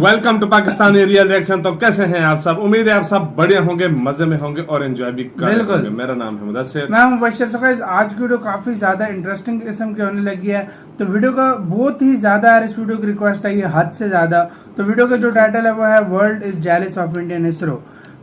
Welcome to Pakistani real reaction. तो कैसे हैं आप सब? उम्मीद है आप सब बढ़िया होंगे, मजे में होंगे और एंजॉय भी कर रहे होंगे। मेरा नाम है मुदस्सिर, मैं हूं मुबश्शिर। सो गाइस, आज की वीडियो काफी ज्यादा इंटरेस्टिंग किस्म की होने लगी है। तो वीडियो का बहुत ही ज्यादा यार इस वीडियो की रिक्वेस्ट है, ये हद से ज्यादा। तो वीडियो का जो टाइटल है वो है world is jealous of Indian ISRO.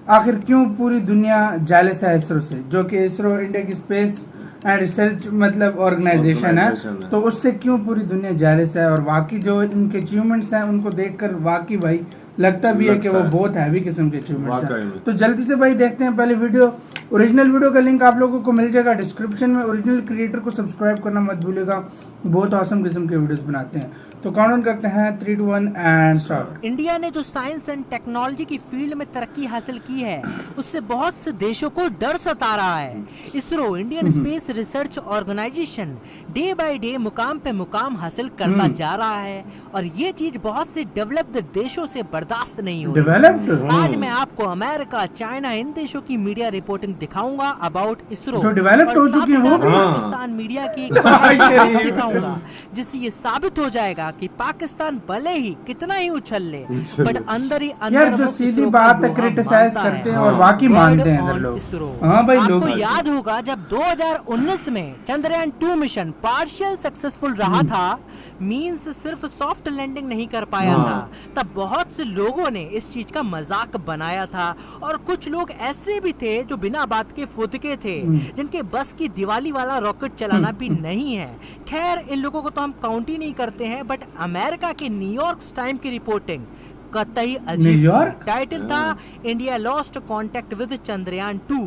आखिर क्यों पूरी दुनिया जेलस है इसरो से, जो कि इसरो इंडिया की स्पेस एंड रिसर्च मतलब ऑर्गेनाइजेशन है। तो उससे क्यों पूरी दुनिया जेलस है, और वाकई जो इनके अचीवमेंट्स हैं उनको देखकर वाकई भाई लगता भी है कि वो बहुत हैवी किस्म के अचीवमेंट्स हैं। तो जल्दी से भाई देखते हैं पहले वीडियो। ओरिजिनल वीडियो का लिंक आप लोगों को मिल जाएगा डिस्क्रिप्शन में। ओरिजिनल क्रिएटर को सब्सक्राइब करना मत भूलिएगा, बहुत औसम किस्म के वीडियोस बनाते हैं। तो काउंट करते हैं 3, 2, 1 एंड स्टार्ट। इंडिया ने जो साइंस एंड टेक्नोलॉजी की फील्ड में तरक्की हासिल की है, उससे बहुत से देशों को डर सता रहा है। ISRO Indian space research organisation day by day मुकाम पे मुकाम हासिल करता जा रहा है, और ये चीज बहुत से डेवलप्ड देशों से बर्दाश्त नहीं हो रही। आज मैं आपको अमेरिका, चाइना, इन देशों की मीडिया रिपोर्टिंग दिखाऊंगा अबाउट इसरो, जो डेवलप्ड हो चुकी है पाकिस्तान मीडिया की एक दिखाऊंगा, जिससे ये साबित हो जाएगा कि पाकिस्तान भले ही कितना ही उछल ले, बट अंदर ही अंदर यार जो सीधी बात है क्रिटिसाइज करते हैं और वाकई मानते हैं इधर लोग। हाँ भाई, आपको याद होगा जब 2019 में चंद्रयान 2 मिशन पार्शियल सक्सेसफुल रहा था, मींस सिर्फ सॉफ्ट लैंडिंग नहीं कर पाया था, तब बहुत से लोगों ने इस चीज का मजाक बनाया था, और कुछ लोग ऐसे भी थे जो बिना बात के फुदके थे, जिनके बस की दिवाली वाला रॉकेट चलाना भी नहीं है। खैर, इन लोगों को तो हम काउंट ही नहीं करते हैं, बट अमेरिका के न्यूयॉर्क टाइम की रिपोर्टिंग कतई अजीब टाइटल था, India lost contact with Chandrayaan 2।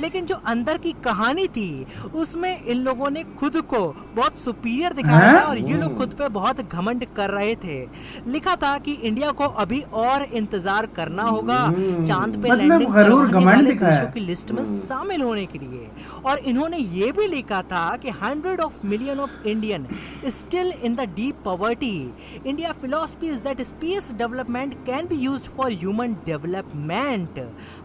लेकिन जो अंदर की कहानी थी उसमें इन लोगों ने खुद को बहुत सुपीरियर दिखाया था, और ये लोग खुद पे बहुत घमंड कर रहे थे। लिखा था कि इंडिया को अभी और इंतजार करना होगा चांद पे लैंडिंग करने वाले देशों की लिस्ट में शामिल होने के लिए। और इन्होंने ये भी लिखा था कि 100 million of Indian still in the deep poverty. India philosophy is that space development can be used for human development.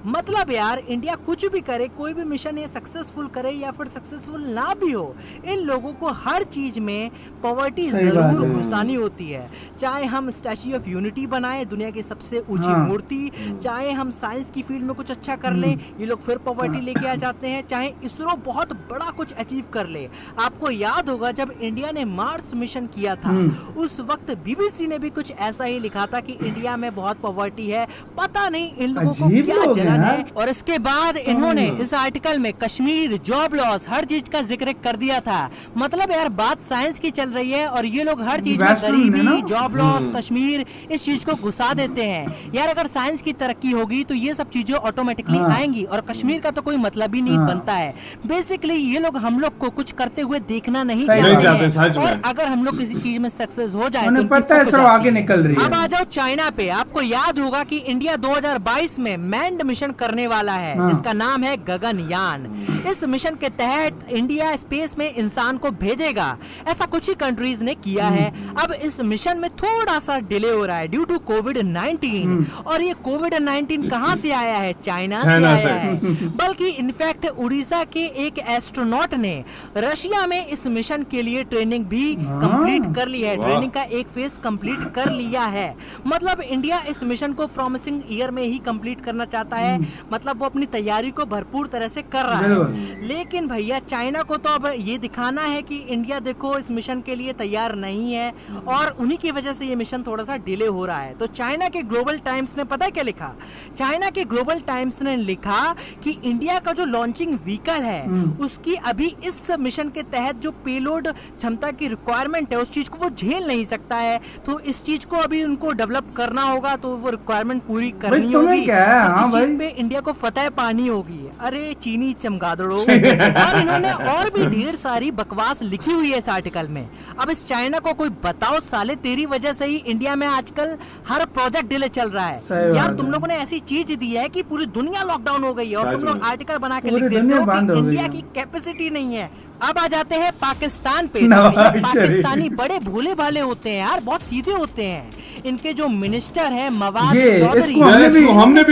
मतलब यार, इंडिया कुछ भी करे, कोई भी मिशन ये सक्सेसफुल करे या फिर सक्सेसफुल ना भी हो, इन लोगों को हर चीज में पॉवर्टी जरूर घुसानी होती है। चाहे हम स्टैच्यू ऑफ यूनिटी बनाए, दुनिया की सबसे ऊंची मूर्ति, चाहे हम साइंस की फील्ड में कुछ अच्छा कर ले, ये लोग फिर पॉवर्टी लेके आ जाते हैं। चाहे इसरो बहुत बड़ा कुछ अचीव कर ले। आपको याद होगा जब इंडिया ने मार्स मिशन किया था, उस वक्त बीबीसी ने भी कुछ ऐसा ही लिखा था कि इंडिया में बहुत पॉवर्टी है, पता नहीं इन लोगों को क्या जलन है। और इसके बाद इन्होंने इस आर्टिकल में कश्मीर, जॉब लॉस, हर चीज का जिक्र कर दिया था। मतलब यार, बात साइंस की चल रही है और ये लोग हर चीज में गरीबी, जॉब लॉस, कश्मीर, इस चीज को घुसा देते हैं। यार अगर साइंस की तरक्की होगी तो ये सब चीजें ऑटोमेटिकली आएंगी, और कश्मीर का तो कोई मतलब ही नहीं बनता है। बेसिकली ये लोग हम लोग को कुछ करते हुए देखना नहीं चाहते, और अगर हम लोग किसी चीज में सक्सेस हो जाए तो पता है आगे निकल रही है। अब आ जाओ चाइना पे। आपको याद होगा कि इंडिया 2022 में मैन्ड मिशन करने वाला है, जिसका नाम है गगनयान। इस मिशन के तहत इंडिया स्पेस में इंसान को भेजेगा। ऐसा कुछ ही कंट्रीज ने किया है। अब इस मिशन में थोड़ा सा डिले हो रहा है ड्यू टू कोविड-19, और ये कोविड-19 कहां से आया है? चाइना से आया है। बल्कि इनफैक्ट उड़ीसा के एक एस्ट्रोनॉट ने रशिया में इस मिशन के लिए ट्रेनिंग भी कंप्लीट कर ली है। ट्रेनिंग का एक फेज कंप्लीट कर लिया है। मतलब इंडिया इस मिशन को प्रॉमिसिंग ईयर में ही कंप्लीट करना चाहता है। मतलब वो अपनी तैयारी को भरपूर तरह से कर रहा है। लेकिन भैया, चाइना को तो अब ये दिखाना है कि इंडिया देखो इस मिशन के लिए तैयार नहीं है, और उन्हीं की वजह से ये मिशन थोड़ा सा डिले हो रहा है। तो चाइना के ग्लोबल टाइम्स ने पता है क्या लिखा? चाइना के ग्लोबल टाइम्स ने लिखा कि इंडिया का जो लॉन्चिंग व्हीकल है उसकी अभी इस मिशन के तहत जो पेलोड क्षमता की रिक्वायरमेंट है, उस चीज को वो झेल नहीं सकता है। तो इस चीज को अभी उनको डेवलप करना होगा, तो वो रिक्वायरमेंट पूरी करनी होगी। तो इस चीज पे इंडिया को फतेह पानी होगी। अरे चीनी चमगादड़ो। और इन्होंने और भी ढेर सारी बकवास लिखी हुई है इस आर्टिकल में। अब इस चाइना को कोई बताओ, साले तेरी वजह से ही इंडिया में आजकल हर प्रोजेक्ट डिले चल रहा है। यार तुम लोगों ने ऐसी चीज दी है कि पूरी दुनिया लॉकडाउन हो गई है, और तुम लोग आर्टिकल बना के लिख देते हो कि इंडिया की कैपेसिटी नहीं है। अब आ जाते हैं पाकिस्तान पे। पाकिस्तानी बड़े भोले भाले होते हैं यार, बहुत सीधे होते हैं। इनके जो मिनिस्टर हैं मवाद चौधरी, हमने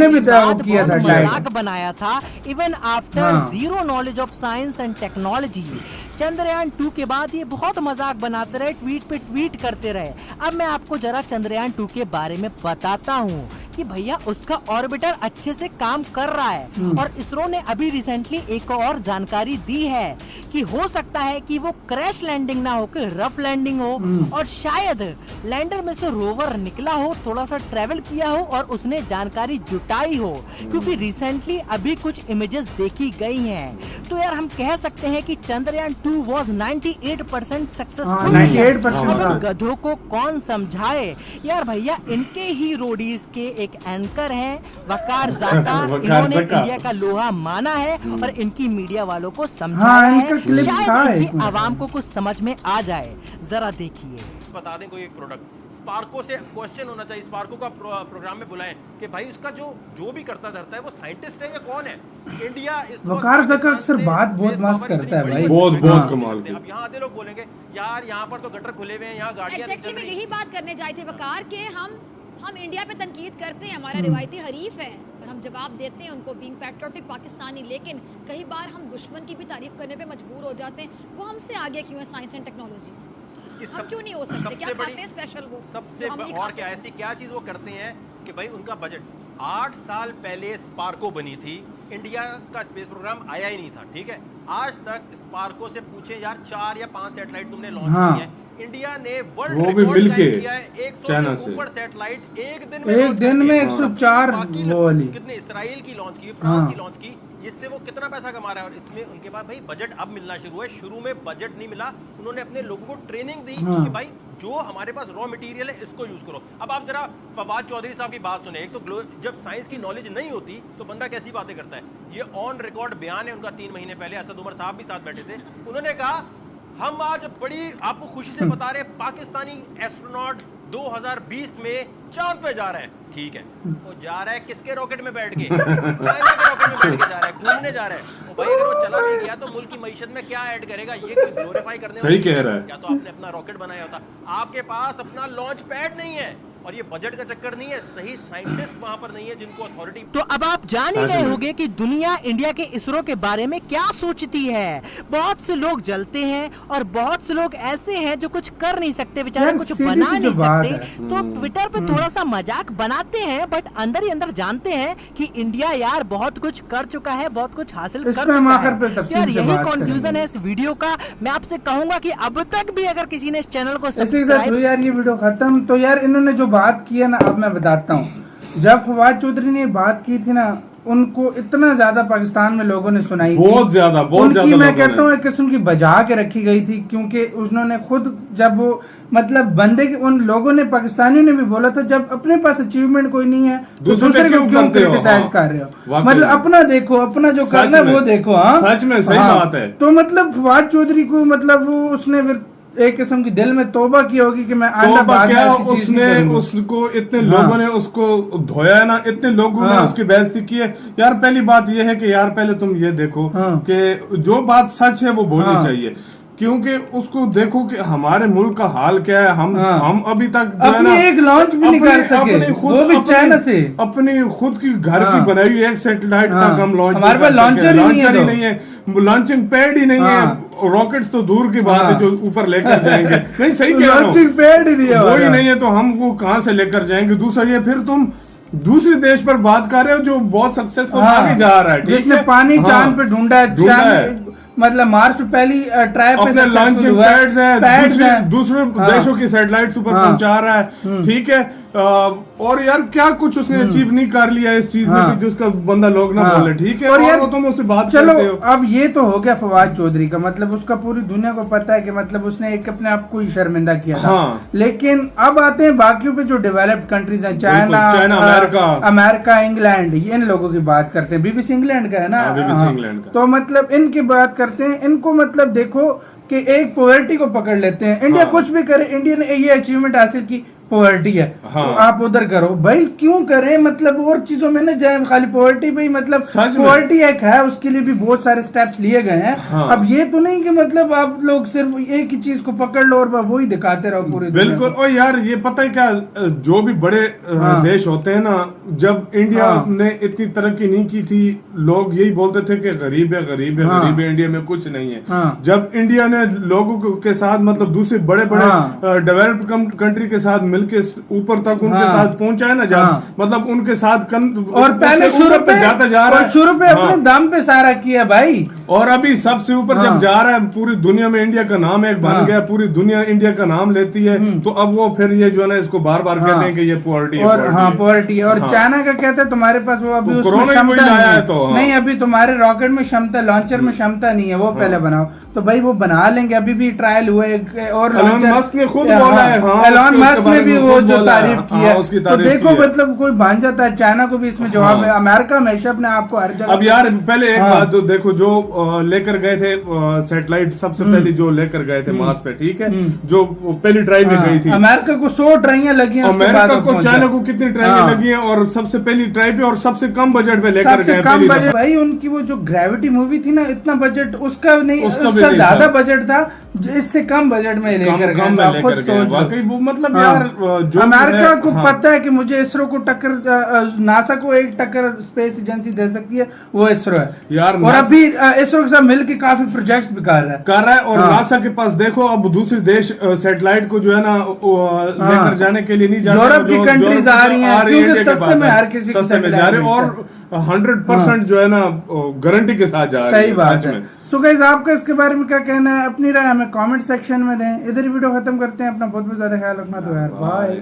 भी किया था, मजाक बनाया था। Even after zero knowledge of science and technology, Chandrayaan 2 के बाद ये बहुत मजाक बनाते रहे, ट्वीट पे ट्वीट करते रहे। अब मैं आपको जरा चंद्रयान 2 के बारे में बताता हूँ कि भैया उसका ऑर्बिटर अच्छे से काम कर रहा है। और इसरो ने अभी रिसेंटली एक और जानकारी दी है कि हो सकता है कि वो क्रैश लैंडिंग ना होकर रफ लैंडिंग हो, और शायद लैंडर में से रोवर निकला हो, थोड़ा सा ट्रेवल किया हो और उसने जानकारी जुटाई हो, क्योंकि रिसेंटली अभी कुछ इमेजेस देखी गई हैं। तो यार हम कह सकते हैं कि चंद्रयान 2 वाज 98% सक्सेसफुल। 98% गधों को कौन समझाए यार, भैया इनके ही रोडीज के एक एंकर हैं वकार जाका, इन्होंने इंडिया का लोहा माना है और इनकी मीडिया वालों को समझाया है। शायद इनकी आवाम को कुछ समझ में आ जाए, जरा देखिए। बता दें कोई एक प्रोडक्ट, स्पार्को से क्वेश्चन होना चाहिए, स्पार्को का प्रोग्राम में बुलाएं कि भाई उसका जो भी करता धरता है वो साइंटिस्ट है या कौन है। इंडिया इस वकार ज़का अक्सर बात बहुत मस्त करता है भाई, बहुत कमाल की। अब यहाँ आधे लोग बोलेंगे यार यहाँ पर तो गटर खुले हुए हैं, यहाँ गाड़ियाँ नहीं चल मैं रही। यही बात करने जाए थे वकार के, हम इंडिया पे तनकीद करते हैं, हमारा रिवायती हरीफ है और हम जवाब देते हैं उनको बीइंग पैट्रियोटिक पाकिस्तानी, लेकिन कई बार हम दुश्मन की भी तारीफ करने पे मजबूर हो जाते हैं। वो हमसे आगे क्यों है साइंस एंड टेक्नोलॉजी? हम क्यों नहीं हो सकते? क्या खाते हैं स्पेशल वो? सबसे और क्या ऐसी क्या चीज वो करते हैं कि भाई उनका बजट 8 साल पहले स्पार्को बनी थी, इंडिया का स्पेस प्रोग्राम आया ही नहीं था, ठीक है। आज तक स्पार्को से पूछे यार 4 या 5 सैटेलाइट तुमने लॉन्च की है। इंडिया ने वर्ल्ड रिकॉर्ड किया है 100 से ऊपर सैटेलाइट एक दिन में 104 वो वाली। कितने इसराइल की लॉन्च की, फ्रांस की लॉन्च की, इससे वो कितना पैसा कमा रहा है। और इसमें उनके बाद भाई बजट अब मिलना शुरू है, शुरू में बजट नहीं मिला, उन्होंने अपने लोगों को ट्रेनिंग दी कि भाई जो हमारे पास रॉ मटेरियल है इसको यूज करो। अब आप जरा फवाद चौधरी साहब की बात सुने, एक तो जब साइंस की नॉलेज नहीं होती तो बंदा कैसी बातें करता है। ये ऑन रिकॉर्ड बयान है उनका 3 महीने पहले, असद उमर साहब भी साथ बैठे थे, उन्होंने कहा हम आज बड़ी आपको खुशी से बता रहे पाकिस्तानी एस्ट्रोनॉट 2020 में चांद पे जा रहा है। ठीक है, वो जा रहा है किसके रॉकेट में बैठ के? चाइना के रॉकेट में बैठ के जा रहा है, घूमने जा रहा है। तो भाई अगर वो चला भी गया तो मुल्क की मईशत में क्या ऐड करेगा? ये कोई ग्लोरीफाई करने सही कह रहा है। या तो आपने अपना रॉकेट बनाया होता। आपके पास अपना लॉन्च पैड नहीं है और ये बजट का चक्कर नहीं है, सही साइंटिस्ट वहां पर नहीं है जिनको अथॉरिटी। तो अब आप जान ही गए होंगे कि दुनिया इंडिया के इसरो के बारे में क्या सोचती है। बहुत से लोग जलते हैं और बहुत से लोग ऐसे हैं जो कुछ कर नहीं सकते, बेचारे कुछ बना नहीं सकते, तो ट्विटर पे थोड़ा सा मजाक बनाते हैं, बट अंदर ही अंदर जानते हैं कि इंडिया यार बहुत कुछ कर चुका है, बहुत कुछ हासिल कर चुका है। यार यही कंक्लूजन है इस वीडियो का। मैं आपसे कहूंगा कि अब तक भी अगर किसी ने इस चैनल को सब्सक्राइब, यार ये वीडियो खत्म। तो यार इन्होंने जो बात की है ना, अब मैं बताता हूँ। जब फवाद चौधरी ने बात की थी ना, उनको इतना ज्यादा पाकिस्तान में लोगों ने सुनाई, बहुत ज्यादा मैं कहता हूँ एक किस्म की बजा के रखी गई थी, क्योंकि उन्होंने खुद जब वो मतलब बंदे के उन लोगों ने, पाकिस्तानी ने भी बोला था, जब अपने पास अचीवमेंट कोई नहीं है तो दूसरे को क्यों क्रिटिसाइज कर रहे हो? मतलब अपना देखो, अपना जो करना है वो देखो। हाँ सच में सही बात है। तो मतलब फवाद चौधरी को मतलब उसने फिर एक किस्म की दिल में तौबा की होगी कि मैं उसको इतने लोगों ने उसको धोया है ना, इतने लोगों ने उसकी बेइज्जती की है। यार पहली बात यह है कि यार पहले तुम ये देखो कि जो बात सच है वो बोलनी चाहिए, क्योंकि उसको देखो कि हमारे मुल्क का हाल क्या है। हम अभी तक जो है ना एक लॉन्च भी नहीं कर सके, वो भी चाइना से अपनी खुद की घर की बनाई हुई एक सैटेलाइट तक हम लॉन्च, हमारे पास लॉन्चर ही नहीं है, लॉन्चिंग पैड ही नहीं है, रॉकेट्स तो दूर की बात है जो ऊपर लेकर जाएंगे। नहीं सही कह रहा हूं, लॉन्चिंग पैड ही नहीं है, वो ही नहीं है तो हम वो कहां से लेकर जाएंगे? दूसरा ये फिर तुम दूसरे देश पर बात कर रहे हो जो बहुत सक्सेसफुल आगे जा रहा है, जिसने पानी चांद पे ढूंढा है, मतलब मार्स पे पहली ट्राई पे लॉन्चिंग पैड्स हैं, दूसरे देशों की सैटेलाइट्स ऊपर पहुंचा रहा है। ठीक है, और यार क्या कुछ उसने अचीव नहीं कर लिया इस चीज में कि जिसका बंदा लोग ना बोले। ठीक है, और यार तुम उससे बात चलो करते हो। अब ये तो हो गया फवाद चौधरी का, मतलब उसका पूरी दुनिया को पता है कि मतलब उसने एक अपने आप को ही शर्मिंदा किया था। लेकिन अब आते हैं बाकियों पे जो डेवलप्ड कंट्रीज हैं, चाइना, अमेरिका, इंग्लैंड, इन लोगों की बात करते हैं। बीबीसी इंग्लैंड का है ना, बीबीसी इंग्लैंड का। तो मतलब इनकी बात करते हैं। इनको मतलब देखो कि एक पॉवर्टी को पकड़ लेते हैं। इंडिया कुछ भी करे, इंडिया ने ये अचीवमेंट हासिल की, पॉवर्टी है, हाँ। तो आप उधर करो भाई, क्यों करें? मतलब और चीजों में ना जाए, खाली पॉवर्टी पे ही, मतलब सच में। पॉवर्टी एक है, उसके लिए भी बहुत सारे स्टेप्स लिए गए हैं। हाँ। अब ये तो नहीं कि मतलब आप लोग सिर्फ एक ही चीज को पकड़ लो और वही दिखाते रहो पूरे दुनिया बिल्कुल। को। और यार ये पता है क्या, जो भी बड़े हाँ। देश होते हैं ना, जब इंडिया हाँ। ने इतनी तरक्की नहीं की थी, लोग यही बोलते थे कि गरीब है, गरीब है, हाँ। गरीब है, इंडिया में कुछ नहीं है। हाँ। जब इंडिया ने लोगों के साथ, मतलब दूसरे बड़े बड़े हाँ। डेवलप्ड कंट्री के साथ मिलके ऊपर तक उनके हाँ। साथ पहुंचा है ना, जब हाँ। मतलब उनके साथ और पहले शुरू पे जाता जा रहा है, शुरू पे हाँ। अपने दाम पे सारा किया भाई, और अभी सबसे ऊपर हाँ। जब जा रहा है, पूरी दुनिया में इंडिया का नाम एक बन हाँ। गया, पूरी दुनिया इंडिया का नाम लेती है, तो अब वो फिर ये जो है ना, इसको बार बार कहते हैं कि ये पॉवर्टी और हाँ पॉवर्टी है। और हाँ। चाइना का कहते हैं तुम्हारे पास वो अभी वो उसमें कोरोना ही क्षमता वही लाया नहीं है तो, हाँ। नहीं, अभी तुम्हारे रॉकेट में क्षमता, लॉन्चर में क्षमता नहीं है, वो पहले बनाओ। तो भाई वो बना लेंगे, अभी भी ट्रायल हुए और एलन मस्क ने खुद बोला है, हाँ, एलन उसके मस्क ने बारे भी में वो खुद जो बोला है, तारीफ की हाँ, है, उसकी तो तारीफ देखो की है। मतलब कोई बांध जाता है, चाइना को भी इसमें जवाब है। अमेरिका हमेशा अपने आप को हर जगह। अब यार पहले एक हाँ। बात तो देखो, जो लेकर गए थे सैटेलाइट, सबसे पहले जो लेकर गए थे मार्स पे, ठीक है, जो पहली ट्राई में गई थी, अमेरिका को 100 ट्राइयां लगी हैं, उसके बाद अमेरिका वो को, पहुंचा। चाइना को कितनी ट्राई हाँ। लगी है, और सबसे पहली ट्राई पे और सबसे कम बजट पे लेकर सबसे गए कम पहली बजट दफा। भाई, उनकी वो जो ग्रेविटी मूवी थी ना, इतना बजट उसका नहीं, उसका भी उसका नहीं ज्यादा था। बजट था, इससे कम बजट में लेकर कम गए। में आप खुद लेकर गए, सोच लो। वाकई वो मतलब हाँ। यार जो अमेरिका है, को हाँ। पता है कि मुझे इसरो को टक्कर, नासा को एक टक्कर स्पेस एजेंसी दे सकती है, वो इसरो है यार। और अभी इसरो के साथ मिलकर काफी प्रोजेक्ट्स भी कर रहा है। और हाँ। नासा के पास देखो, अब दूसरे देश सैटेलाइट को जो है ना लेकर जाने के लिए नहीं जा यूरोप की कंट्रीज आ रही हैं, क्योंकि सस्ते में हर किसी को सस्ते में जा रहे हैं, और 100% जो है ना गारंटी के साथ जा रहे हैं। सही बात सच है। में। सो गाइस, आपका इसके बारे में क्या कहना है? अपनी राय हमें कमेंट सेक्शन में दें। इधर ही वीडियो खत्म करते हैं। अपना बहुत बहुत ज्यादा ख्याल रखना। तो यार बाय।